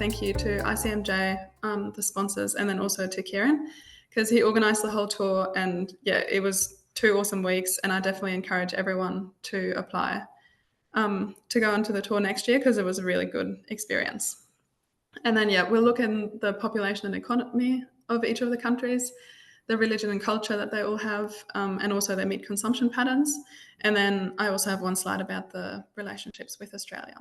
thank you to ICMJ, the sponsors, and then also to Kieran, because he organised the whole tour, and it was 2 awesome weeks, and I definitely encourage everyone to apply to go onto the tour next year, because it was a really good experience. And then we'll look in the population and economy of each of the countries, the religion and culture that they all have, and also their meat consumption patterns. And then I also have one slide about the relationships with Australia.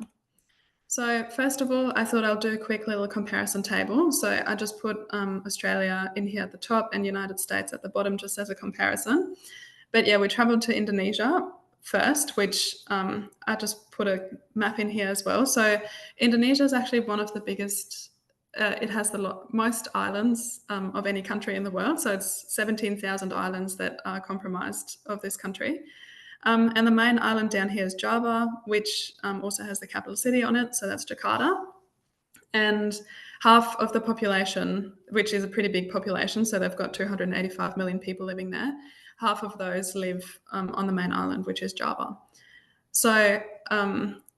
So first of all, I thought I'll do a quick little comparison table. So I just put Australia in here at the top and United States at the bottom, just as a comparison. But we traveled to Indonesia first, which I just put a map in here as well. So Indonesia is actually one of the biggest, it has the most islands of any country in the world. So it's 17,000 islands that are comprised of this country. And the main island down here is Java, which also has the capital city on it. So that's Jakarta. And half of the population, which is a pretty big population, so they've got 285 million people living there, half of those live on the main island, which is Java. So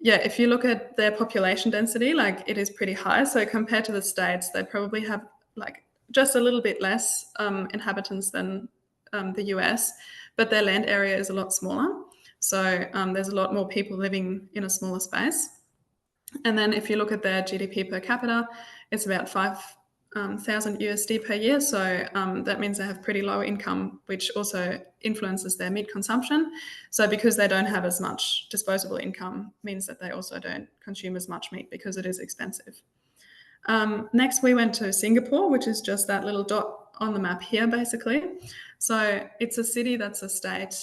if you look at their population density, like, it is pretty high. So compared to the States, they probably have like just a little bit less inhabitants than the US, but their land area is a lot smaller. So there's a lot more people living in a smaller space. And then if you look at their GDP per capita, it's about 5,000 USD per year. So that means they have pretty low income, which also influences their meat consumption. So because they don't have as much disposable income, means that they also don't consume as much meat because it is expensive. Next, we went to Singapore, which is just that little dot on the map here, basically. So it's a city that's a state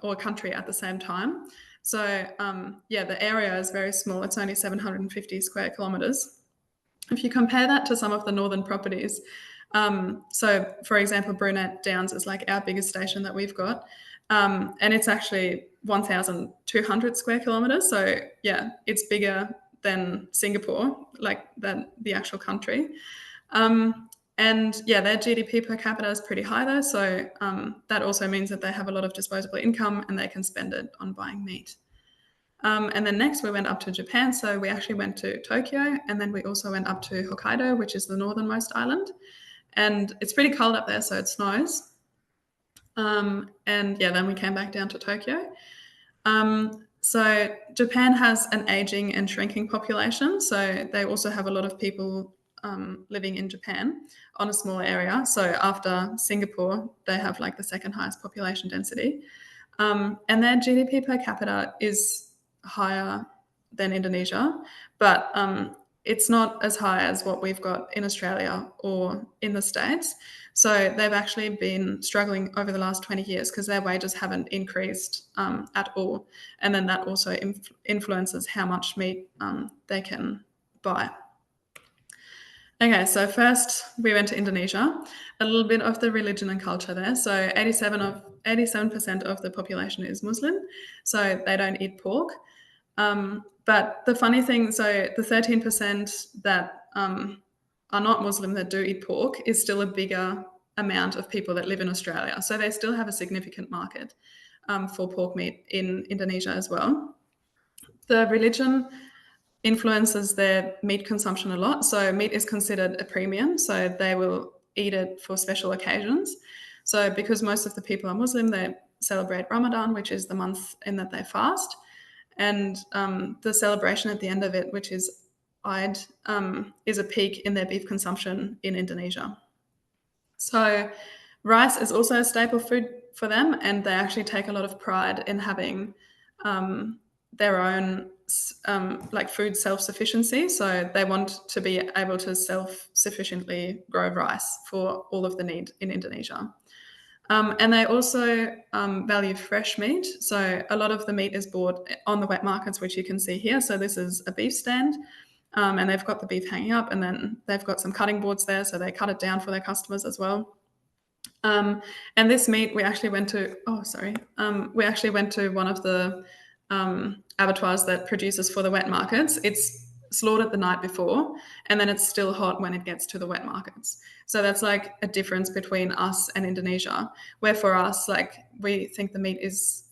or a country at the same time. So the area is very small. It's only 750 square kilometers. If you compare that to some of the northern properties, so for example, Brunette Downs is like our biggest station that we've got, and it's actually 1,200 square kilometers. So it's bigger than Singapore, like the actual country. And their GDP per capita is pretty high though. So that also means that they have a lot of disposable income and they can spend it on buying meat. And then next we went up to Japan. So we actually went to Tokyo, and then we also went up to Hokkaido, which is the northernmost island. And it's pretty cold up there, so it snows. And then we came back down to Tokyo. So Japan has an aging and shrinking population. So they also have a lot of people living in Japan on a small area. So after Singapore, they have like the second highest population density. And their GDP per capita is higher than Indonesia, but it's not as high as what we've got in Australia or in the States. So they've actually been struggling over the last 20 years because their wages haven't increased at all. And then that also influences how much meat they can buy. Okay, so first we went to Indonesia, a little bit of the religion and culture there. So 87% of the population is Muslim, so they don't eat pork. But the funny thing, so the 13% that are not Muslim that do eat pork is still a bigger amount of people that live in Australia. So they still have a significant market for pork meat in Indonesia as well. The religion influences their meat consumption a lot. So meat is considered a premium, so they will eat it for special occasions. So because most of the people are Muslim, they celebrate Ramadan, which is the month in that they fast. And the celebration at the end of it, which is Eid, is a peak in their beef consumption in Indonesia. So rice is also a staple food for them, and they actually take a lot of pride in having their own like food self-sufficiency. So they want to be able to self-sufficiently grow rice for all of the need in Indonesia. And they also value fresh meat. So a lot of the meat is bought on the wet markets, which you can see here. So this is a beef stand, and they've got the beef hanging up, and then they've got some cutting boards there, so they cut it down for their customers as well. And this meat, we actually went to one of the abattoirs that produces for the wet markets. It's slaughtered the night before, and then it's still hot when it gets to the wet markets. So that's like a difference between us and Indonesia, where for us, like, we think the meat is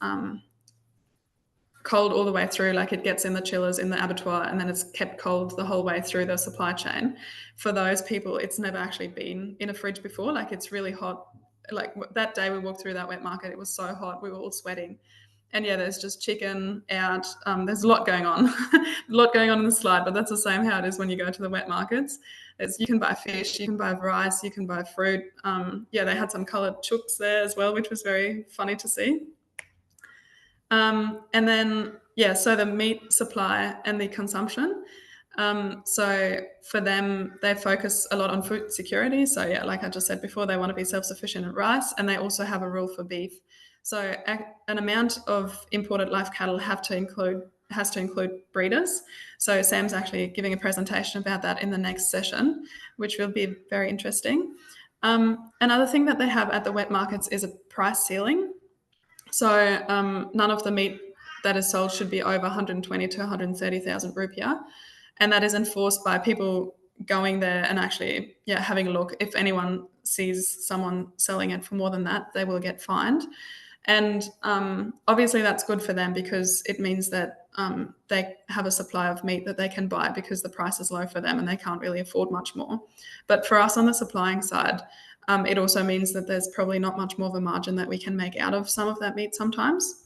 cold all the way through, like it gets in the chillers in the abattoir and then it's kept cold the whole way through the supply chain. For those people, it's never actually been in a fridge before. Like it's really hot. Like that day we walked through that wet market, it was so hot, we were all sweating. And yeah, there's just chicken out. There's a lot going on, a lot going on in the slide, but that's the same how it is when you go to the wet markets. You can buy fish, you can buy rice, you can buy fruit. Yeah, they had some coloured chooks there as well, which was very funny to see. And then, yeah, so the meat supply and the consumption. So for them, they focus a lot on food security. So yeah, like I just said before, they want to be self-sufficient in rice, and they also have a rule for beef. So an amount of imported live cattle has to include breeders. So Sam's actually giving a presentation about that in the next session, which will be very interesting. Another thing that they have at the wet markets is a price ceiling. So none of the meat that is sold should be over 120 to 130,000 rupiah. And that is enforced by people going there and actually, yeah, having a look. If anyone sees someone selling it for more than that, they will get fined. And obviously that's good for them because it means that they have a supply of meat that they can buy because the price is low for them and they can't really afford much more. But for us on the supplying side, it also means that there's probably not much more of a margin that we can make out of some of that meat sometimes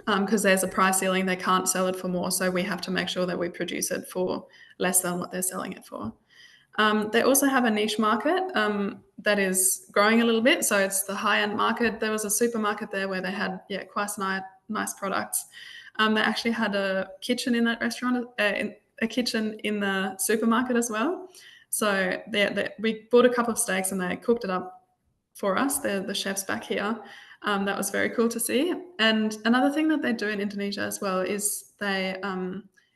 because there's a price ceiling. They can't sell it for more. So we have to make sure that we produce it for less than what they're selling it for. They also have a niche market that is growing a little bit. So it's the high-end market. There was a supermarket there where they had, yeah, quite nice products. They actually had a kitchen in that restaurant, a kitchen in the supermarket as well. So we bought a couple of steaks and they cooked it up for us. They're the chefs back here. That was very cool to see. And another thing that they do in Indonesia as well is they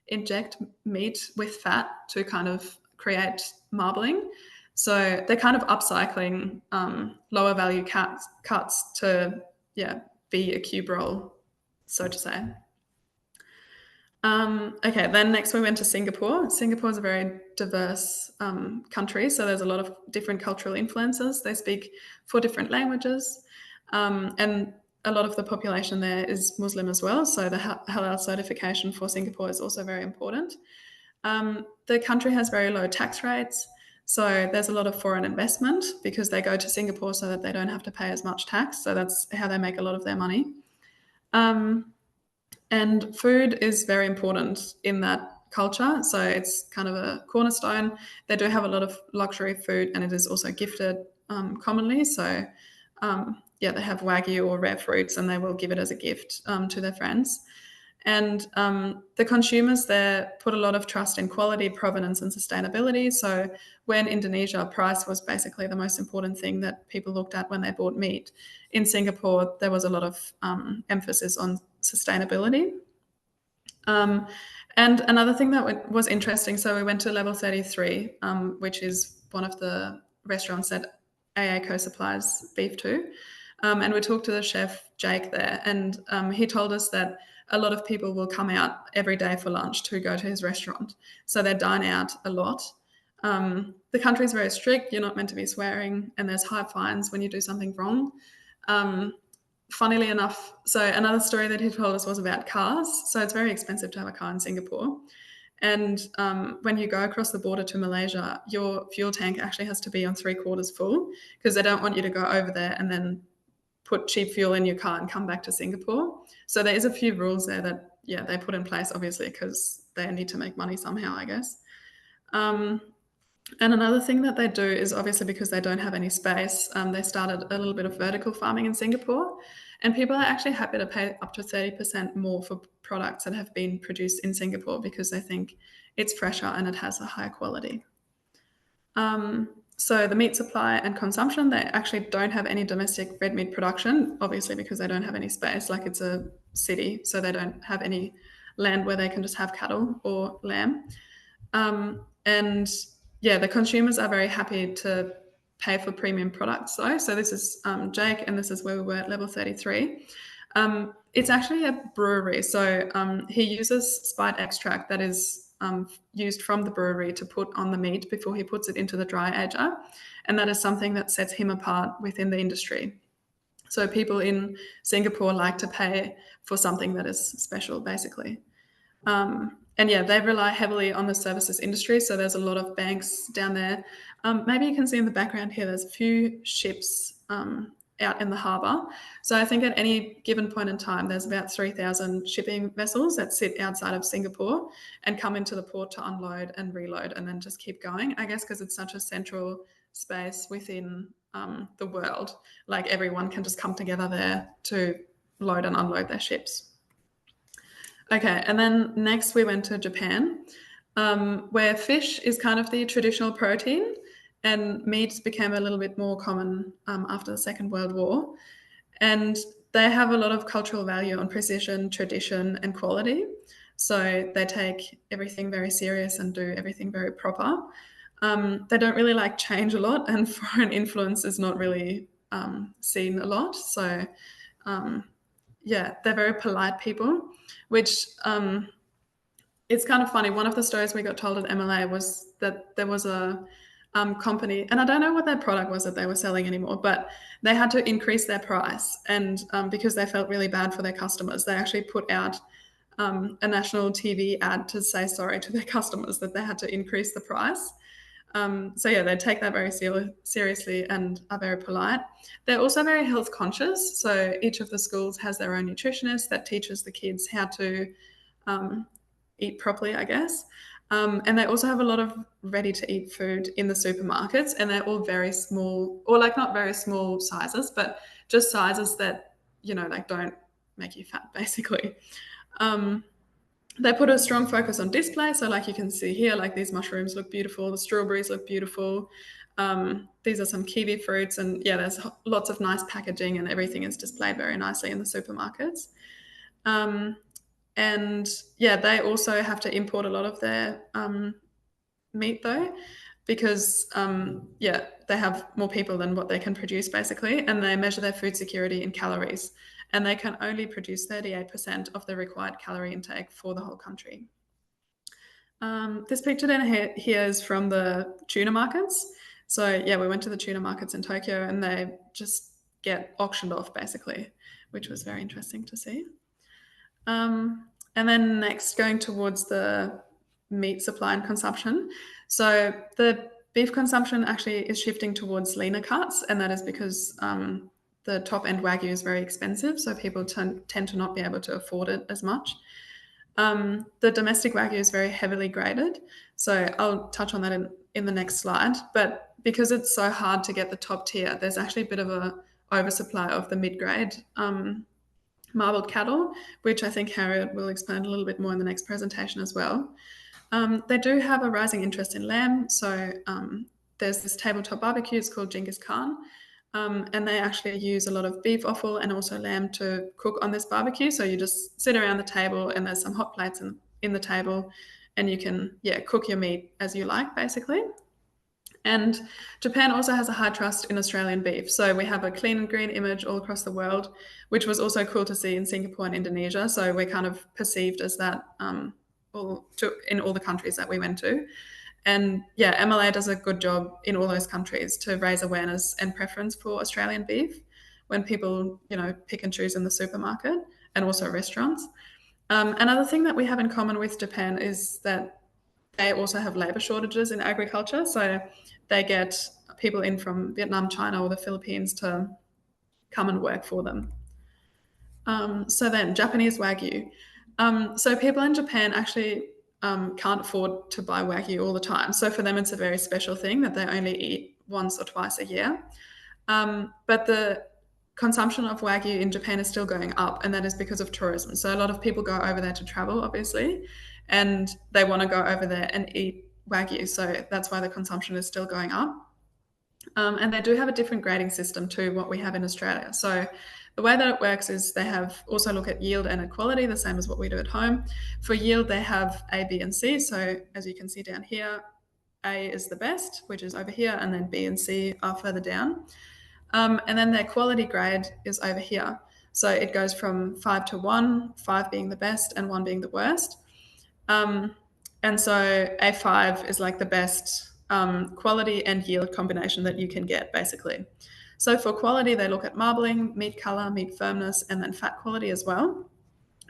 inject meat with fat to kind of create marbling. So they're kind of upcycling lower value cuts to, yeah, be a cube roll, so to say. Okay, then next we went to Singapore. Singapore is a very diverse country, so there's a lot of different cultural influences. They speak 4 different languages, and a lot of the population there is Muslim as well, so the halal certification for Singapore is also very important. The country has very low tax rates, so there's a lot of foreign investment because they go to Singapore so that they don't have to pay as much tax, so that's how they make a lot of their money. And food is very important in that culture. So it's kind of a cornerstone. They do have a lot of luxury food and it is also gifted commonly. So yeah, they have Wagyu or rare fruits and they will give it as a gift to their friends. And the consumers there put a lot of trust in quality, provenance, and sustainability. So when Indonesia, price was basically the most important thing that people looked at when they bought meat. In Singapore, there was a lot of emphasis on sustainability. And another thing that was interesting, so we went to level 33, which is one of the restaurants that AACo supplies beef to. And we talked to the chef, Jake, there, and he told us that a lot of people will come out every day for lunch to go to his restaurant. So they dine out a lot. The country is very strict. You're not meant to be swearing, and there's high fines when you do something wrong. Funnily enough, so another story that he told us was about cars. So it's very expensive to have a car in Singapore. And when you go across the border to Malaysia, your fuel tank actually has to be on 3/4 full because they don't want you to go over there and then put cheap fuel in your car and come back to Singapore. So there is a few rules there that, yeah, they put in place, obviously, because they need to make money somehow, I guess. And another thing that they do is obviously because they don't have any space, they started a little bit of vertical farming in Singapore, and people are actually happy to pay up to 30% more for products that have been produced in Singapore because they think it's fresher and it has a higher quality. So the meat supply and consumption, they actually don't have any domestic red meat production, obviously because they don't have any space, like it's a city, so they don't have any land where they can just have cattle or lamb. And yeah, the consumers are very happy to pay for premium products though. So this is Jake, and this is where we were at level 33. It's actually a brewery. So he uses spite extract that is used from the brewery to put on the meat before he puts it into the dry ager. And that is something that sets him apart within the industry. So people in Singapore like to pay for something that is special, basically. And yeah, they rely heavily on the services industry. So there's a lot of banks down there. Maybe you can see in the background here, there's a few ships out in the harbour. So I think at any given point in time, there's about 3,000 shipping vessels that sit outside of Singapore and come into the port to unload and reload and then just keep going. I guess because it's such a central space within the world, like everyone can just come together there to load and unload their ships. Okay, and then next we went to Japan, where fish is kind of the traditional protein, and meat became a little bit more common after the Second World War. And they have a lot of cultural value on precision, tradition, and quality. So they take everything very serious and do everything very proper. They don't really like change a lot, and foreign influence is not really seen a lot. So yeah, they're very polite people, which it's kind of funny. One of the stories we got told at MLA was that there was a company, and I don't know what their product was that they were selling anymore, but they had to increase their price. And because they felt really bad for their customers, they actually put out a national TV ad to say sorry to their customers that they had to increase the price. So yeah, they take that very seriously and are very polite. They're also very health conscious. So each of the schools has their own nutritionist that teaches the kids how to eat properly, I guess. And they also have a lot of ready to eat food in the supermarkets, and they're all very small, or like not very small sizes, but just sizes that, like don't make you fat, basically. They put a strong focus on display. So like you can see here, like these mushrooms look beautiful, the strawberries look beautiful. These are some kiwi fruits, and yeah, there's lots of nice packaging, and everything is displayed very nicely in the supermarkets. And yeah, they also have to import a lot of their meat though, because yeah, they have more people than what they can produce basically, and they measure their food security in calories, and they can only produce 38% of the required calorie intake for the whole country. This picture down here is from the tuna markets. So yeah, we went to the tuna markets in Tokyo, and they just get auctioned off basically, which was very interesting to see. And then next, going towards the meat supply and consumption. So the beef consumption actually is shifting towards leaner cuts, and that is because the top end Wagyu is very expensive, so people tend to not be able to afford it as much. The domestic Wagyu is very heavily graded, so I'll touch on that in the next slide. But because it's so hard to get the top tier, there's actually a bit of a oversupply of the mid-grade marbled cattle, which I think Harriet will explain a little bit more in the next presentation as well. They do have a rising interest in lamb. So there's this tabletop barbecue, it's called Genghis Khan. And they actually use a lot of beef offal and also lamb to cook on this barbecue. So you just sit around the table, and there's some hot plates in the table, and you can, cook your meat as you like, basically. And Japan also has a high trust in Australian beef. So we have a clean and green image all across the world, which was also cool to see in Singapore and Indonesia. So we're kind of perceived as that in all the countries that we went to. And yeah, MLA does a good job in all those countries to raise awareness and preference for Australian beef when people, pick and choose in the supermarket and also restaurants. Another thing that we have in common with Japan is that they also have labor shortages in agriculture. So they get people in from Vietnam, China, or the Philippines to come and work for them. So then Japanese Wagyu. So people in Japan actually can't afford to buy Wagyu all the time. So for them, it's a very special thing that they only eat once or twice a year. But the consumption of Wagyu in Japan is still going up, and that is because of tourism. So a lot of people go over there to travel, obviously, and they want to go over there and eat Wagyu. So that's why the consumption is still going up. And they do have a different grading system to what we have in Australia. So the way that it works is they have also look at yield and at quality, the same as what we do at home. For yield, they have A, B, and C. So as you can see down here, A is the best, which is over here, and then B and C are further down. And then their quality grade is over here. So it goes from 5 to 1, 5 being the best and 1 being the worst. And so A5 is like the best quality and yield combination that you can get, basically. So for quality, they look at marbling, meat color, meat firmness, and then fat quality as well.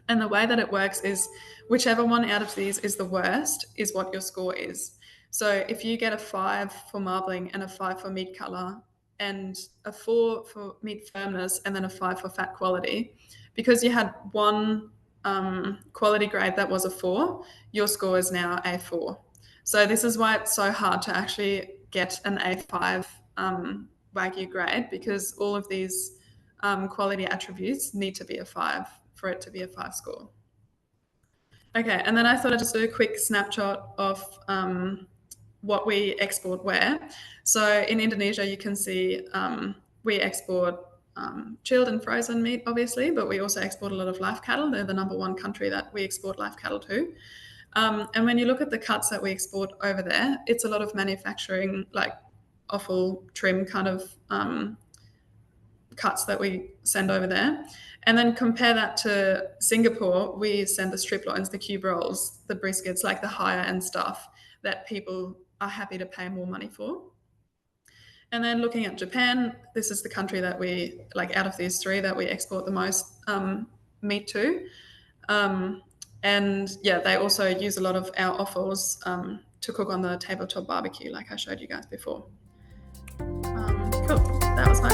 And the way that it works is whichever one out of these is the worst is what your score is. So if you get a 5 for marbling and a 5 for meat color and a 4 for meat firmness and then a 5 for fat quality, because you had one quality grade that was a 4, your score is now A4. So this is why it's so hard to actually get an A5 Wagyu grade, because all of these quality attributes need to be a 5 for it to be a 5 score. Okay, and then I thought I'd just do a quick snapshot of what we export where. So in Indonesia, you can see we export chilled and frozen meat, obviously, but we also export a lot of live cattle. They're the #1 country that we export live cattle to. And when you look at the cuts that we export over there, it's a lot of manufacturing, like offal trim kind of cuts that we send over there. And then compare that to Singapore, we send the strip loins, the cube rolls, the briskets, like the higher end stuff that people are happy to pay more money for. And then looking at Japan, this is the country that we, like out of these three, that we export the most meat to. And yeah, they also use a lot of our offals to cook on the tabletop barbecue, like I showed you guys before. Cool, that was my